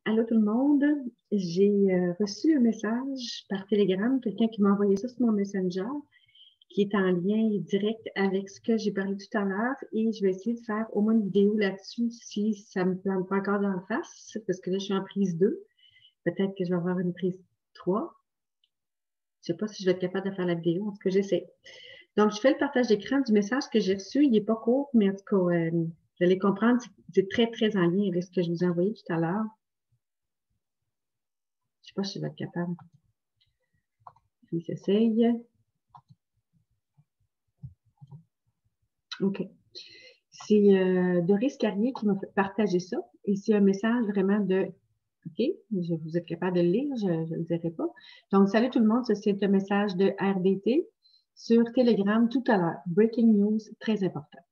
Allô tout le monde, j'ai reçu un message par Telegram, quelqu'un qui m'a envoyé ça sur mon Messenger, qui est en lien direct avec ce que j'ai parlé tout à l'heure et je vais essayer de faire au moins une vidéo là-dessus si ça me plante pas encore d'en face, parce que là je suis en prise 2. Peut-être que je vais avoir une prise 3. Je sais pas si je vais être capable de faire la vidéo, en tout cas j'essaie. Donc je fais le partage d'écran du message que j'ai reçu, il n'est pas court, mais en tout cas vous allez comprendre, c'est très très en lien avec ce que je vous ai envoyé tout à l'heure. Je sais pas si je vais être capable. Puis j'essaye. OK. C'est Doris Carrier qui m'a partagé ça. Et c'est un message vraiment de OK, vous êtes capable de le lire, je ne le dirai pas. Donc, salut tout le monde, c'est un message de RDT sur Telegram tout à l'heure. Breaking news, très important.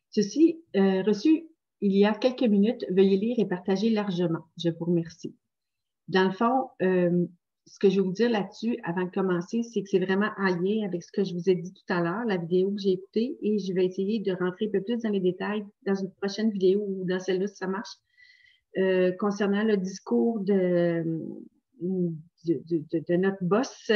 Ceci reçu il y a quelques minutes, veuillez lire et partager largement. Je vous remercie. Dans le fond, ce que je vais vous dire là-dessus avant de commencer, c'est que c'est vraiment en lien avec ce que je vous ai dit tout à l'heure, la vidéo que j'ai écoutée, et je vais essayer de rentrer un peu plus dans les détails dans une prochaine vidéo ou dans celle-là si ça marche, concernant le discours de notre boss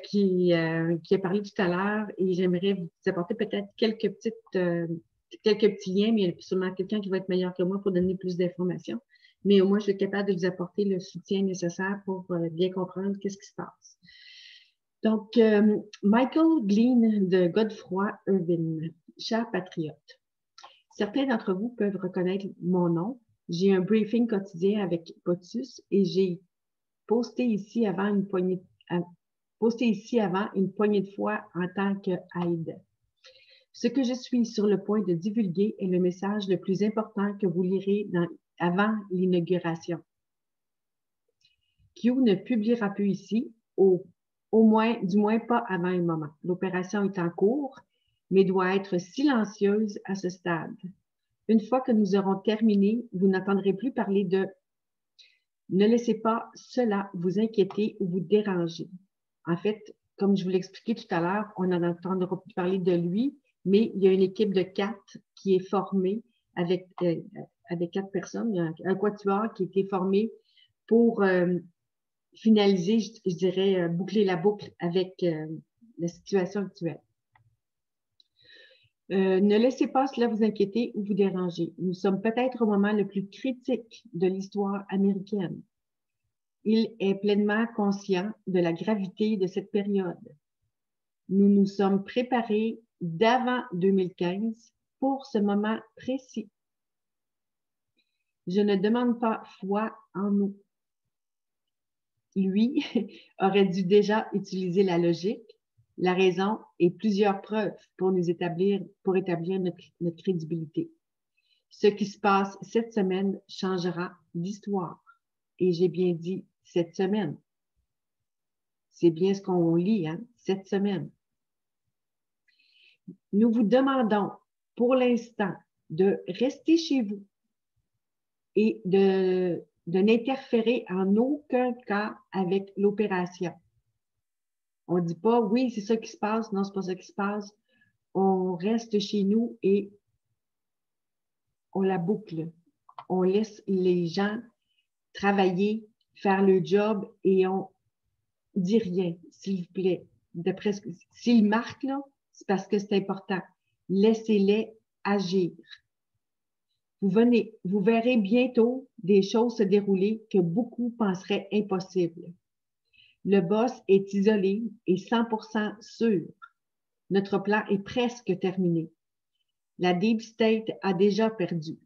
qui a parlé tout à l'heure, et j'aimerais vous apporter peut-être quelques petits liens, mais il y a sûrement quelqu'un qui va être meilleur que moi pour donner plus d'informations. Mais au moins, je vais être capable de vous apporter le soutien nécessaire pour bien comprendre qu'est-ce qui se passe. Donc, Michael Glean de Godefroy Irvine, cher patriote. Certains d'entre vous peuvent reconnaître mon nom. J'ai un briefing quotidien avec POTUS et j'ai posté ici avant une poignée de fois en tant qu'aide. Ce que je suis sur le point de divulguer est le message le plus important que vous lirez avant l'inauguration. Q ne publiera plus ici, du moins pas avant un moment. L'opération est en cours, mais doit être silencieuse à ce stade. Une fois que nous aurons terminé, vous n'entendrez plus parler de « Ne laissez pas cela vous inquiéter ou vous déranger ». En fait, comme je vous l'expliquais tout à l'heure, on n'en entendra plus parler de lui, mais il y a une équipe de 4 qui est formée avec 4 personnes, un quatuor qui a été formé pour finaliser, je dirais, boucler la boucle avec la situation actuelle. Ne laissez pas cela vous inquiéter ou vous déranger. Nous sommes peut-être au moment le plus critique de l'histoire américaine. Il est pleinement conscient de la gravité de cette période. Nous nous sommes préparés d'avant 2015 pour ce moment précis. Je ne demande pas foi en nous. Lui aurait dû déjà utiliser la logique, la raison et plusieurs preuves pour établir notre crédibilité. Ce qui se passe cette semaine changera l'histoire. Et j'ai bien dit cette semaine. C'est bien ce qu'on lit, hein, cette semaine. Nous vous demandons pour l'instant de rester chez vous et de n'interférer en aucun cas avec l'opération. On ne dit pas, oui, c'est ça qui se passe, non, c'est pas ça qui se passe. On reste chez nous et on la boucle. On laisse les gens travailler, faire le job et on dit rien, s'il vous plaît. S'ils marquent, là, c'est parce que c'est important. Laissez-les agir. Vous verrez bientôt des choses se dérouler que beaucoup penseraient impossibles. Le boss est isolé et 100% sûr. Notre plan est presque terminé. La Deep State a déjà perdu.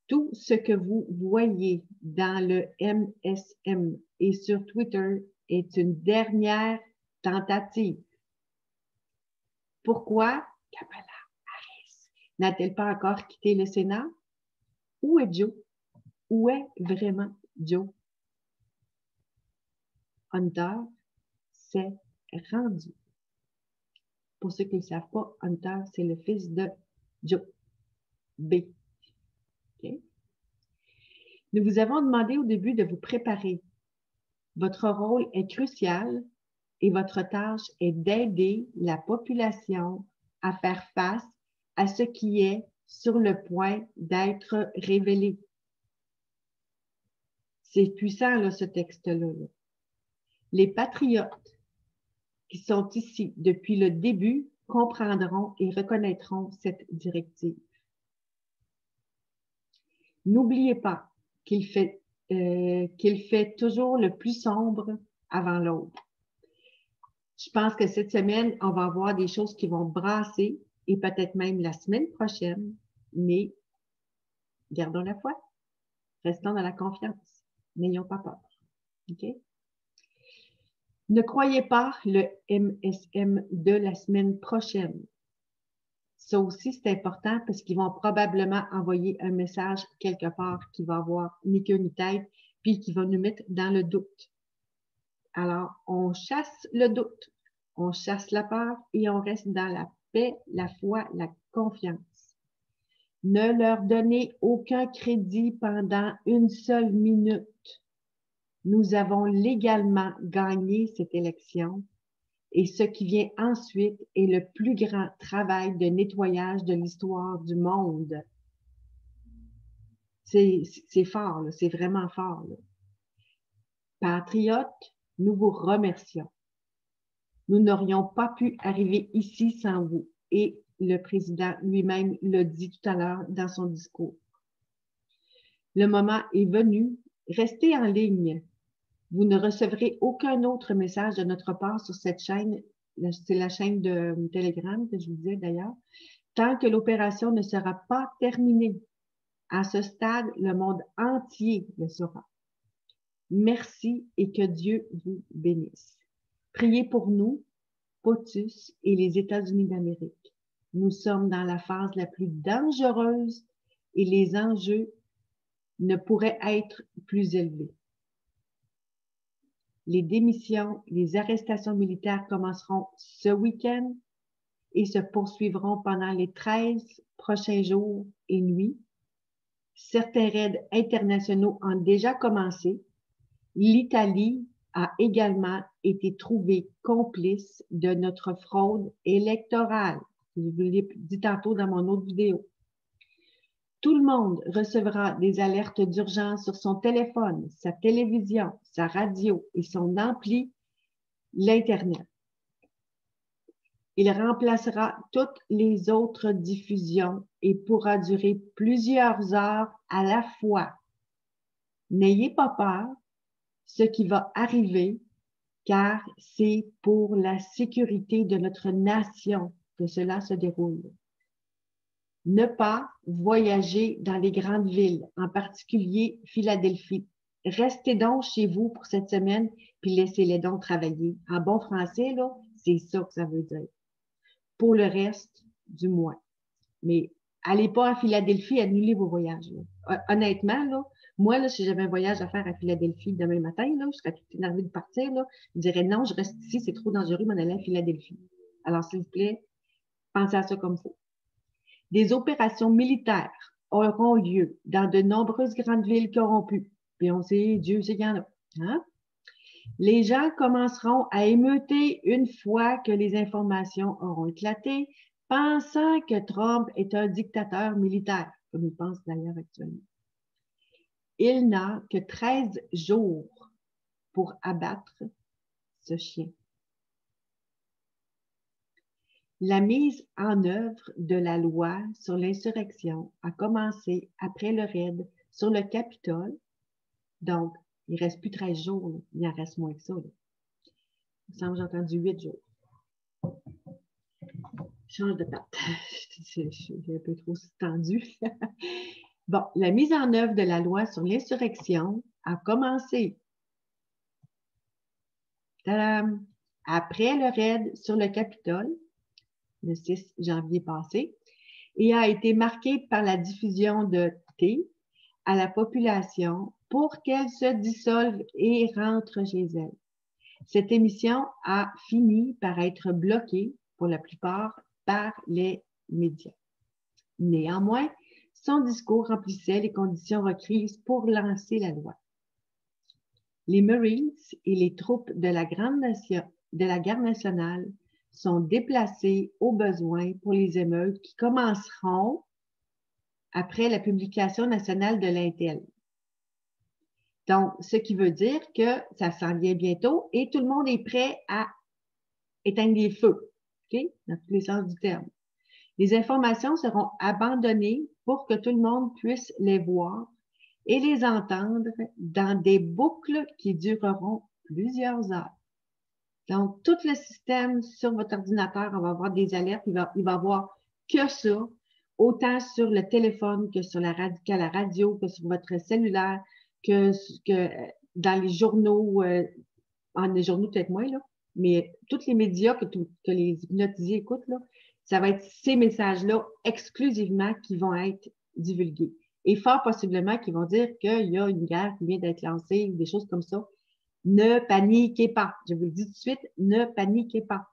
Tout ce que vous voyez dans le MSM et sur Twitter est une dernière tentative. Pourquoi Kamala Harris n'a-t-elle pas encore quitté le Sénat? Où est Joe? Où est vraiment Joe? Hunter s'est rendu. Pour ceux qui ne savent pas, Hunter, c'est le fils de Joe. B. Okay. Nous vous avons demandé au début de vous préparer. Votre rôle est crucial et votre tâche est d'aider la population à faire face à ce qui est sur le point d'être révélé. C'est puissant, là, ce texte-là. Là. Les patriotes qui sont ici depuis le début comprendront et reconnaîtront cette directive. N'oubliez pas qu'il fait toujours le plus sombre avant l'aube. Je pense que cette semaine, on va avoir des choses qui vont brasser et peut-être même la semaine prochaine, mais gardons la foi. Restons dans la confiance. N'ayons pas peur. OK? Ne croyez pas le MSM de la semaine prochaine. Ça aussi, c'est important parce qu'ils vont probablement envoyer un message quelque part qui va avoir ni queue ni tête, puis qui va nous mettre dans le doute. Alors, on chasse le doute, on chasse la peur et on reste dans la paix, la foi, la confiance. Ne leur donnez aucun crédit pendant une seule minute. Nous avons légalement gagné cette élection et ce qui vient ensuite est le plus grand travail de nettoyage de l'histoire du monde. C'est fort, c'est vraiment fort. Là. Patriotes, nous vous remercions. Nous n'aurions pas pu arriver ici sans vous. Et le président lui-même l'a dit tout à l'heure dans son discours. Le moment est venu. Restez en ligne. Vous ne recevrez aucun autre message de notre part sur cette chaîne. C'est la chaîne de Telegram que je vous disais d'ailleurs. Tant que l'opération ne sera pas terminée. À ce stade, le monde entier le saura. Merci et que Dieu vous bénisse. Priez pour nous, POTUS et les États-Unis d'Amérique. Nous sommes dans la phase la plus dangereuse et les enjeux ne pourraient être plus élevés. Les démissions, les arrestations militaires commenceront ce week-end et se poursuivront pendant les 13 prochains jours et nuits. Certains raids internationaux ont déjà commencé. L'Italie a également été trouvée complice de notre fraude électorale. Je vous l'ai dit tantôt dans mon autre vidéo. Tout le monde recevra des alertes d'urgence sur son téléphone, sa télévision, sa radio et son ampli, l'Internet. Il remplacera toutes les autres diffusions et pourra durer plusieurs heures à la fois. N'ayez pas peur, ce qui va arriver, car c'est pour la sécurité de notre nation que cela se déroule. Ne pas voyager dans les grandes villes, en particulier Philadelphie. Restez donc chez vous pour cette semaine, puis laissez-les donc travailler. En bon français, là, c'est ça que ça veut dire. Pour le reste du mois. Mais allez pas à Philadelphie, annulez vos voyages. Là. Honnêtement, là, moi, là, si j'avais un voyage à faire à Philadelphie demain matin, là, je serais toute énervée de partir. Là, je dirais non, je reste ici, c'est trop dangereux, m'en aller à Philadelphie. Alors, s'il vous plaît, pensez à ça comme ça. Des opérations militaires auront lieu dans de nombreuses grandes villes corrompues. Puis on sait, Dieu sait qu'il y en a. Hein? Les gens commenceront à émeuter une fois que les informations auront éclaté, pensant que Trump est un dictateur militaire, comme il pense d'ailleurs actuellement. Il n'a que 13 jours pour abattre ce chien. La mise en œuvre de la loi sur l'insurrection a commencé après le raid sur le Capitole. Donc, il ne reste plus 13 jours, là. Il en reste moins que ça. Là. Il me semble que j'ai entendu 8 jours. Change de patte. Je suis un peu trop tendu. Bon, la mise en œuvre de la loi sur l'insurrection a commencé tadam, après le raid sur le Capitole, le 6 janvier passé, et a été marquée par la diffusion de thé à la population pour qu'elle se dissolve et rentre chez elle. Cette émission a fini par être bloquée, pour la plupart, par les médias. Néanmoins, son discours remplissait les conditions requises pour lancer la loi. Les Marines et les troupes de la Garde nationale sont déplacés au besoin pour les émeutes qui commenceront après la publication nationale de l'Intel. Donc, ce qui veut dire que ça s'en vient bientôt et tout le monde est prêt à éteindre les feux, OK? Dans tous les sens du terme. Les informations seront abandonnées pour que tout le monde puisse les voir et les entendre dans des boucles qui dureront plusieurs heures. Donc, tout le système sur votre ordinateur, on va avoir des alertes, il va avoir que ça, autant sur le téléphone que sur la radio, que sur votre cellulaire, que dans les journaux, les journaux peut-être moins, là, mais tous les médias que les hypnotisés écoutent, là, ça va être ces messages-là exclusivement qui vont être divulgués. Et fort possiblement qu'ils vont dire qu'il y a une guerre qui vient d'être lancée ou des choses comme ça. Ne paniquez pas. Je vous le dis tout de suite, ne paniquez pas.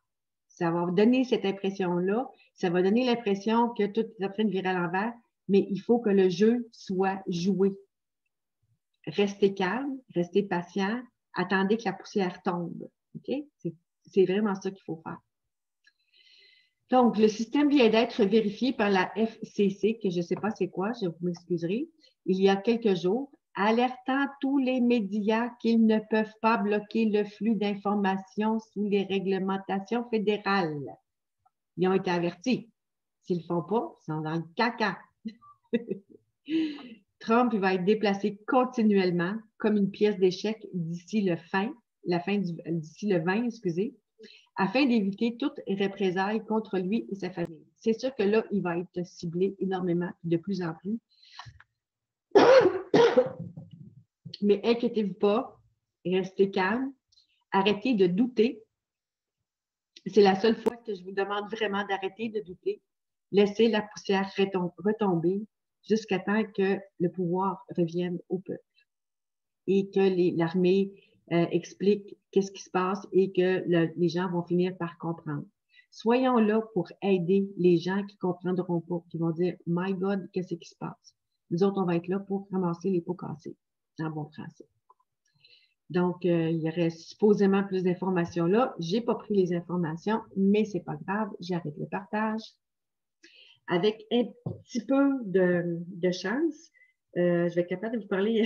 Ça va donner cette impression-là. Ça va donner l'impression que tout est en train de virer à l'envers, mais il faut que le jeu soit joué. Restez calme, restez patient, attendez que la poussière tombe. OK? C'est vraiment ça qu'il faut faire. Donc, le système vient d'être vérifié par la FCC, que je ne sais pas c'est quoi, je vous m'excuserai, il y a quelques jours, alertant tous les médias qu'ils ne peuvent pas bloquer le flux d'informations sous les réglementations fédérales. Ils ont été avertis. S'ils ne le font pas, ils sont dans le caca. Trump va être déplacé continuellement comme une pièce d'échec d'ici le 20, excusez, afin d'éviter toute représailles contre lui et sa famille. C'est sûr que là, il va être ciblé énormément, de plus en plus. Mais inquiétez-vous pas, restez calme, arrêtez de douter. C'est la seule fois que je vous demande vraiment d'arrêter de douter. Laissez la poussière retomber jusqu'à temps que le pouvoir revienne au peuple et que l'armée explique qu'est-ce qui se passe et que les gens vont finir par comprendre. Soyons là pour aider les gens qui ne comprendront pas, qui vont dire « My God, qu'est-ce qui se passe? » Nous autres, on va être là pour ramasser les pots cassés, en bon français. Donc, il y aurait supposément plus d'informations là. Je n'ai pas pris les informations, mais ce n'est pas grave, j'arrête le partage. Avec un petit peu de chance, je vais être capable de vous parler,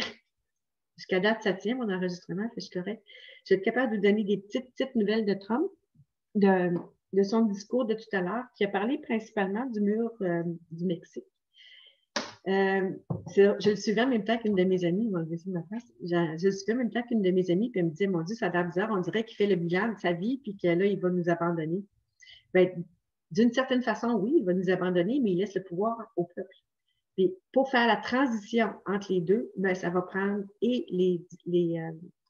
jusqu'à date, ça tient, mon enregistrement, fait que je suis correct. Je vais être capable de vous donner des petites nouvelles de Trump, de son discours de tout à l'heure, qui a parlé principalement du mur du Mexique. Je le suivais en même temps qu'une de mes amies, je vais essayer de ma face. Je le suivais en même temps qu'une de mes amies, puis elle me disait, mon Dieu, ça a l'air bizarre, on dirait qu'il fait le bilan de sa vie, puis que là, il va nous abandonner. Ben, d'une certaine façon, oui, il va nous abandonner, mais il laisse le pouvoir au peuple. Puis pour faire la transition entre les deux, ben, ça va prendre et les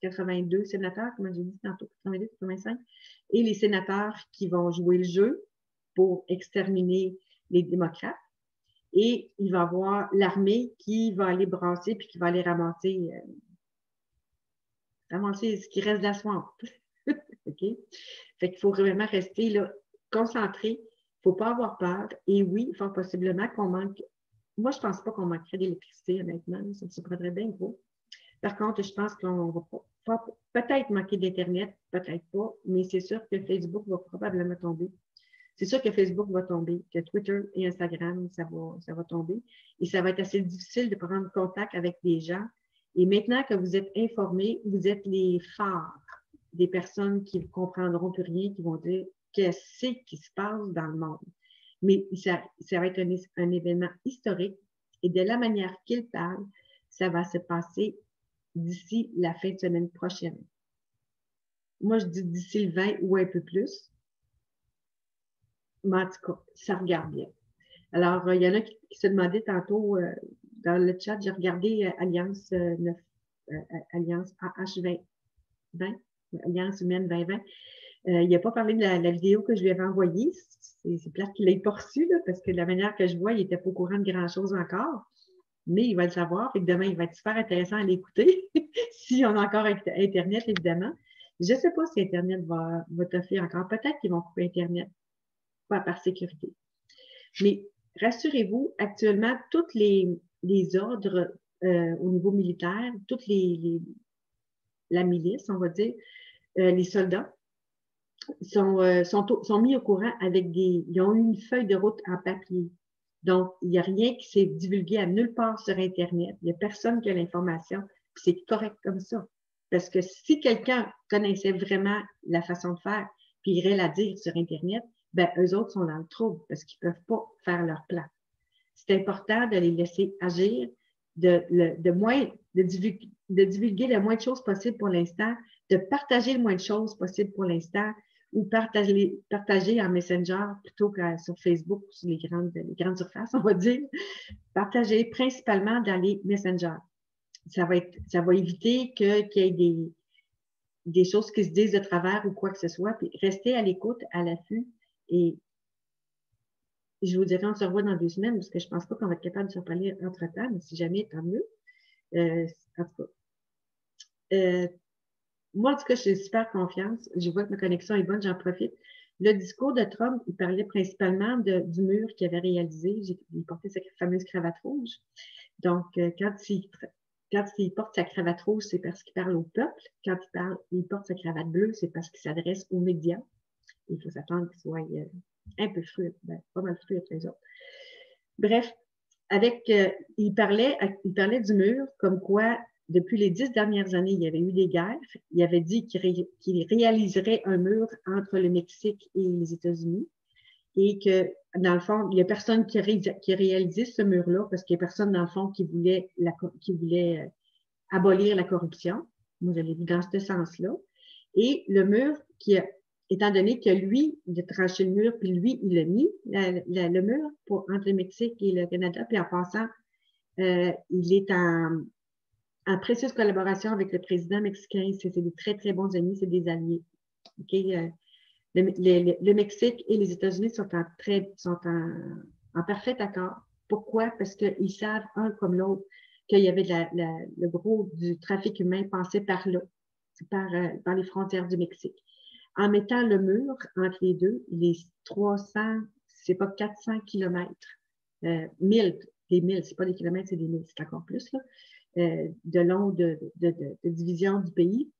82 sénateurs, comme j'ai dit tantôt, 82, 85, et les sénateurs qui vont jouer le jeu pour exterminer les démocrates. Et il va y avoir l'armée qui va aller brasser puis qui va aller ramasser ce qui reste de la swamp. OK? Fait qu'il faut vraiment rester là, concentré. Il ne faut pas avoir peur. Et oui, fort possiblement qu'on manque. Moi, je ne pense pas qu'on manquerait d'électricité, honnêtement. Ça se prendrait bien gros. Par contre, je pense qu'on va peut-être manquer d'Internet, peut-être pas, mais c'est sûr que Facebook va probablement tomber. C'est sûr que Facebook va tomber, que Twitter et Instagram, ça va tomber. Et ça va être assez difficile de prendre contact avec des gens. Et maintenant que vous êtes informés, vous êtes les phares des personnes qui ne comprendront plus rien, qui vont dire qu'est-ce qui se passe dans le monde. Mais ça va être un événement historique. Et de la manière qu'il parle, ça va se passer d'ici la fin de semaine prochaine. Moi, je dis d'ici le 20 ou un peu plus. Mais en tout cas, ça regarde bien. Alors, il y en a qui se demandaient tantôt dans le chat, j'ai regardé Alliance AH20, Alliance humaine 2020. Il n'a pas parlé de la vidéo que je lui avais envoyée. C'est plate qu'il l'ait pas reçue, là, parce que de la manière que je vois, il n'était pas au courant de grand-chose encore. Mais il va le savoir. Fait que demain, il va être super intéressant à l'écouter. Si on a encore Internet, évidemment. Je ne sais pas si Internet va t'offrir encore. Peut-être qu'ils vont couper Internet. Pas par sécurité. Mais rassurez-vous, actuellement, tous les ordres au niveau militaire, la milice, on va dire, les soldats, sont mis au courant avec ils ont eu une feuille de route en papier. Donc, il n'y a rien qui s'est divulgué à nulle part sur Internet. Il n'y a personne qui a l'information. Puis c'est correct comme ça. Parce que si quelqu'un connaissait vraiment la façon de faire, puis irait la dire sur Internet, ben eux autres sont dans le trouble parce qu'ils ne peuvent pas faire leur plan. C'est important de les laisser agir, de divulguer le moins de choses possible pour l'instant, de partager le moins de choses possible pour l'instant, ou partager en Messenger plutôt que sur Facebook ou sur les grandes surfaces, on va dire. Partager principalement dans les Messenger. Ça va éviter qu'il y ait des choses qui se disent de travers ou quoi que ce soit, puis restez à l'écoute, à l'affût, et je vous dirai, on se revoit dans 2 semaines, parce que je ne pense pas qu'on va être capable de se parler entre-temps, mais si jamais, tant mieux. En tout cas, moi, en tout cas, j'ai super confiance. Je vois que ma connexion est bonne, j'en profite. Le discours de Trump, il parlait principalement du mur qu'il avait réalisé. Il portait sa fameuse cravate rouge. Donc, quand il porte sa cravate rouge, c'est parce qu'il parle au peuple. Quand il porte sa cravate bleue, c'est parce qu'il s'adresse aux médias. Il faut s'attendre qu'il soit un peu fruit, pas mal fruit avec les autres. Bref, il parlait du mur comme quoi, depuis les 10 dernières années, il y avait eu des guerres. Il avait dit qu'il réaliserait un mur entre le Mexique et les États-Unis et que, dans le fond, il n'y a personne qui a réalisé ce mur-là parce qu'il n'y a personne, dans le fond, qui voulait abolir la corruption. Moi, je l'ai vu dans ce sens-là. Et le mur étant donné que lui, il a tranché le mur, puis lui, il a mis le mur entre le Mexique et le Canada, puis en passant, il est en précieuse collaboration avec le président mexicain. C'est des très, très bons amis, c'est des alliés. Okay? Le Mexique et les États-Unis sont en parfait accord. Pourquoi? Parce qu'ils savent, un comme l'autre, qu'il y avait le gros du trafic humain passé par là, par les frontières du Mexique. En mettant le mur entre les deux, les 300, c'est pas 400 kilomètres, 1000, des 1000, c'est pas des kilomètres, c'est des 1000, c'est encore plus, là, de long de division du pays,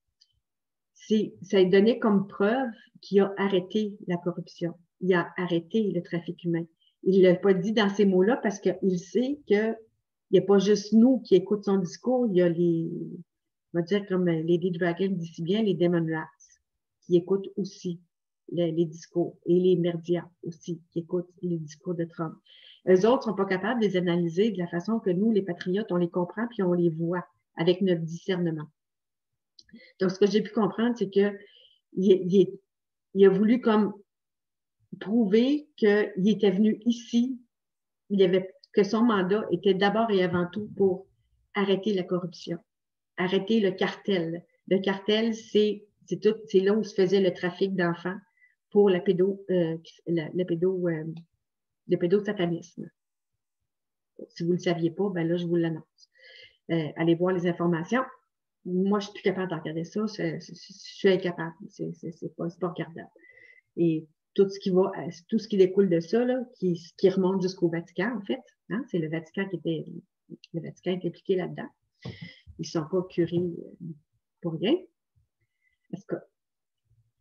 ça est donné comme preuve qu'il a arrêté la corruption. Il a arrêté le trafic humain. Il ne l'a pas dit dans ces mots-là parce qu'il sait qu'il n'y a pas juste nous qui écoutons son discours, il y a on va dire comme Lady Dragon dit si bien, les Demon Rats qui écoutent aussi les discours et les médias aussi qui écoutent les discours de Trump. Eux autres ne sont pas capables de les analyser de la façon que nous, les patriotes, on les comprend puis on les voit avec notre discernement. Donc, ce que j'ai pu comprendre, c'est que il a voulu comme prouver qu'il était venu ici, que son mandat était d'abord et avant tout pour arrêter la corruption, arrêter le cartel. Le cartel, c'est là où se faisait le trafic d'enfants pour le pédosatanisme. Si vous ne le saviez pas, ben là, je vous l'annonce. Allez voir les informations. Moi, je suis plus capable de regarder ça. Je suis incapable. C'est pas regardable. Et tout ce qui découle de ça, là, qui remonte jusqu'au Vatican, en fait. Hein, c'est le Vatican est impliqué là-dedans. Ils ne sont pas curés pour rien. Parce que,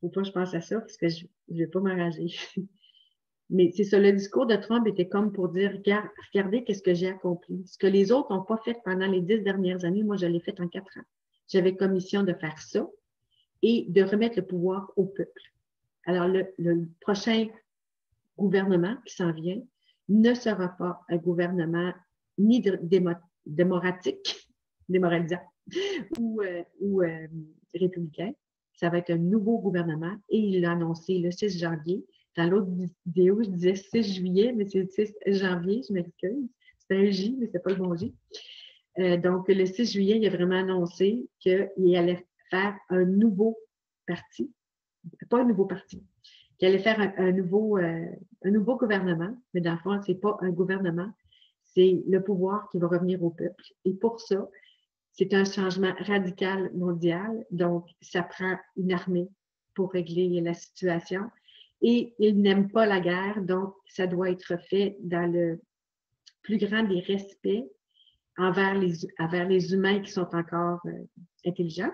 faut pas que je pense à ça, parce que je ne vais pas m'enrager. Mais c'est ça, le discours de Trump était comme pour dire, regardez qu'est-ce que j'ai accompli. Ce que les autres n'ont pas fait pendant les 10 dernières années, moi, je l'ai fait en 4 ans. J'avais commission de faire ça et de remettre le pouvoir au peuple. Alors, le prochain gouvernement qui s'en vient ne sera pas un gouvernement ni démocratique, démoralisant ou républicain. Ça va être un nouveau gouvernement et il l'a annoncé le 6 janvier. Dans l'autre vidéo, je disais 6 juillet, mais c'est le 6 janvier, je m'excuse. C'est un J, mais c'est pas le bon J. Donc, le 6 juillet, il a vraiment annoncé qu'il allait faire un nouveau parti. Pas un nouveau parti. Qu'il allait faire un nouveau gouvernement, mais dans le fond, c'est pas un gouvernement, c'est le pouvoir qui va revenir au peuple. Et pour ça, c'est un changement radical mondial, donc ça prend une armée pour régler la situation. Et il n'aime pas la guerre, donc ça doit être fait dans le plus grand des respects envers les humains qui sont encore intelligents.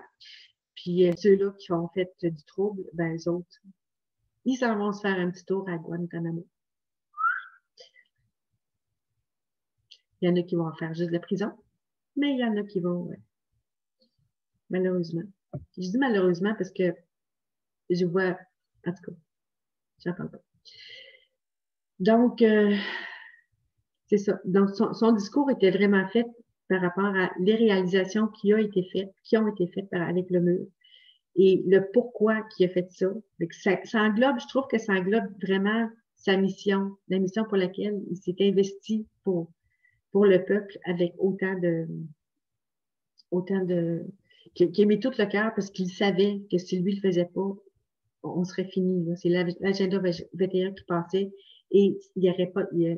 Puis ceux-là qui ont fait du trouble, ben eux autres, ils s'en vont se faire un petit tour à Guantanamo. Il y en a qui vont faire juste de la prison, mais il y en a qui vont malheureusement. Je dis malheureusement parce que je vois, en tout cas, j'en parle pas. Donc, c'est ça. Donc, son discours était vraiment fait par rapport à les réalisations qui ont été faites avec le mur et le pourquoi qui a fait ça. Donc, ça englobe, je trouve que ça englobe vraiment sa mission, la mission pour laquelle il s'est investi pour le peuple avec qui mis tout le cœur parce qu'il savait que si lui le faisait pas, on serait fini. C'est l'agenda 21 qui passait et il n'y aurait pas, il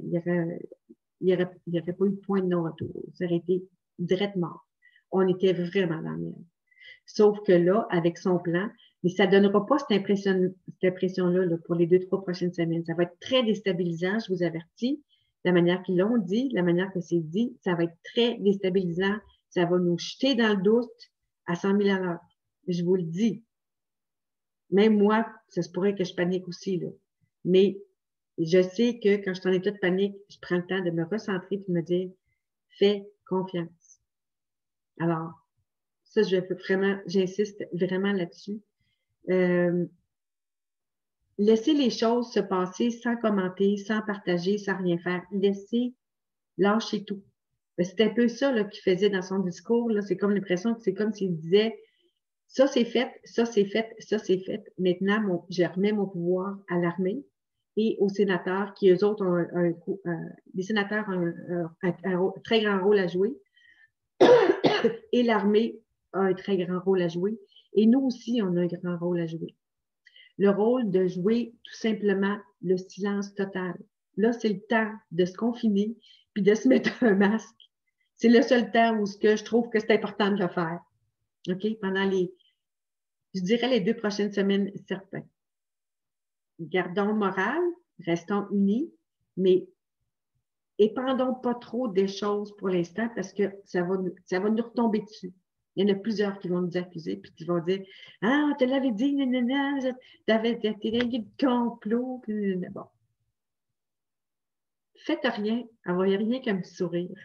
y aurait pas eu de point de non-retour. Ça aurait été direct mort. On était vraiment dans le merde. Sauf que là, avec son plan, mais ça ne donnera pas cette impression-là là, pour les 2, 3 prochaines semaines. Ça va être très déstabilisant, je vous avertis. La manière qu'ils l'ont dit, la manière que c'est dit, ça va être très déstabilisant. Ça va nous jeter dans le doute à 100 000 à l'heure. Je vous le dis. Même moi, ça se pourrait que je panique aussi, là. Mais je sais que quand je suis en état de panique, je prends le temps de me recentrer et de me dire, fais confiance. Alors, ça, j'insiste vraiment là-dessus. Laissez les choses se passer sans commenter, sans partager, sans rien faire. Laissez, lâchez tout. C'est un peu ça là, qu'il faisait dans son discours. Là. C'est comme l'impression que c'est comme s'il disait, ça c'est fait, ça c'est fait, ça c'est fait. Maintenant, je remets mon pouvoir à l'armée et aux sénateurs qui, eux autres, ont les sénateurs ont un très grand rôle à jouer et l'armée a un très grand rôle à jouer. Et nous aussi, on a un grand rôle à jouer. Le rôle de jouer tout simplement le silence total. Là, c'est le temps de se confiner puis de se mettre un masque. C'est le seul temps où je trouve que c'est important de le faire. OK? Je dirais les 2 prochaines semaines, certains. Gardons le moral, restons unis, mais épandons pas trop des choses pour l'instant parce que ça va nous retomber dessus. Il y en a plusieurs qui vont nous accuser puis qui vont dire ah, tu l'avais dit, nanana, t'avais de complot. Bon. Faites rien, envoyez rien qu'un petit sourire.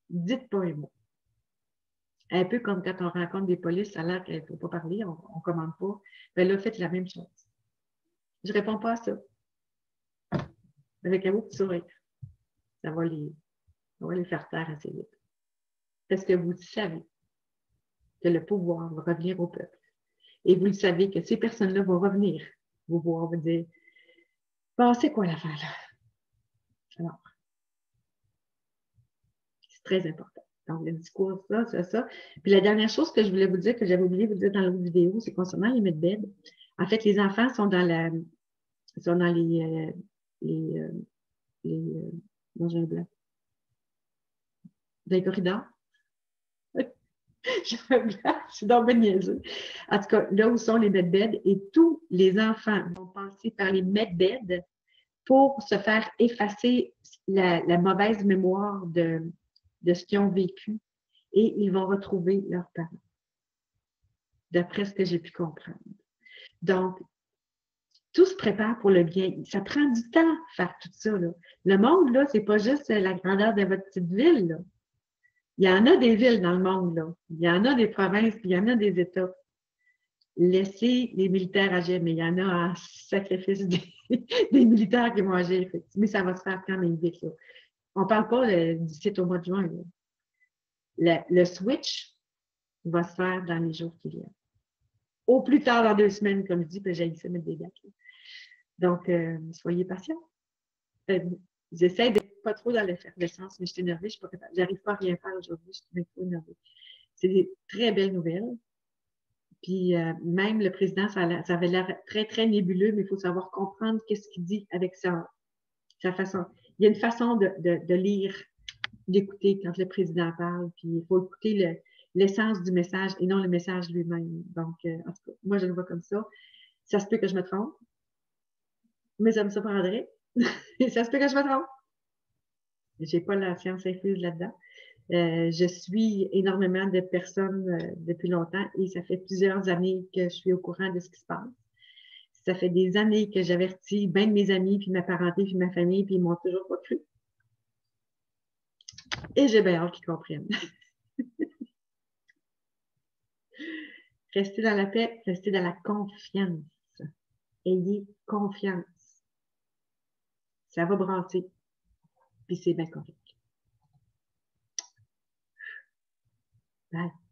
Dites pas un mot. Un peu comme quand on rencontre des polices, ça a l'air qu'il ne faut pas parler, on ne commande pas. Bien là, faites la même chose. Je ne réponds pas à ça. Avec un beau petit sourire. Ça va les faire taire assez vite. Parce que vous savez que le pouvoir va revenir au peuple. Et vous le savez que ces personnes-là vont revenir vous voir, vous dire bon, c'est quoi l'affaire là? Alors, c'est très important. Donc, le discours, ça, ça, ça. Puis la dernière chose que je voulais vous dire, que j'avais oublié de vous dire dans l'autre vidéo, c'est concernant les medbeds. En fait, les enfants sont dans dans un blanc. Dans les corridors. Je suis dans le niaiseux. En tout cas, là où sont les medbeds, et tous les enfants vont passer par les medbeds pour se faire effacer la mauvaise mémoire de ce qu'ils ont vécu et ils vont retrouver leurs parents, d'après ce que j'ai pu comprendre. Donc, tout se prépare pour le bien. Ça prend du temps faire tout ça. Là. Le monde, là, c'est pas juste la grandeur de votre petite ville. Là. Il y en a des villes dans le monde. Là. Il y en a des provinces, puis il y en a des États. Laissez les militaires agir, mais il y en a en sacrifice des militaires qui vont agir. Mais ça va se faire quand même vite. Là. On ne parle pas d'ici au mois de juin. Le switch va se faire dans les jours qui viennent. Au plus tard dans 2 semaines, comme je dis, puis j'ai essayé de mettre des dates. Donc, soyez patients. J'essaie d'être pas trop dans l'effervescence, mais je suis énervée, je suis pas capable. J'arrive pas à rien faire aujourd'hui, je suis trop énervée. C'est des très belles nouvelles. Puis même le président, ça avait l'air très, très nébuleux, mais il faut savoir comprendre qu'est-ce qu'il dit avec sa façon. Il y a une façon de lire, d'écouter quand le président parle, puis il faut écouter l'essence du message et non le message lui-même. Donc, en tout cas, moi, je le vois comme ça. Ça se peut que je me trompe, mais ça me surprendrait. Et ça se peut que je me trompe. Je n'ai pas la science infuse là-dedans. Je suis énormément de personnes depuis longtemps et ça fait plusieurs années que je suis au courant de ce qui se passe. Ça fait des années que j'avertis bien de mes amis, puis ma parenté, puis ma famille, puis ils m'ont toujours pas cru. Et j'ai bien hâte qu'ils comprennent. Restez dans la paix, restez dans la confiance. Ayez confiance. Ça va brasser. Puis c'est bien correct. Bye.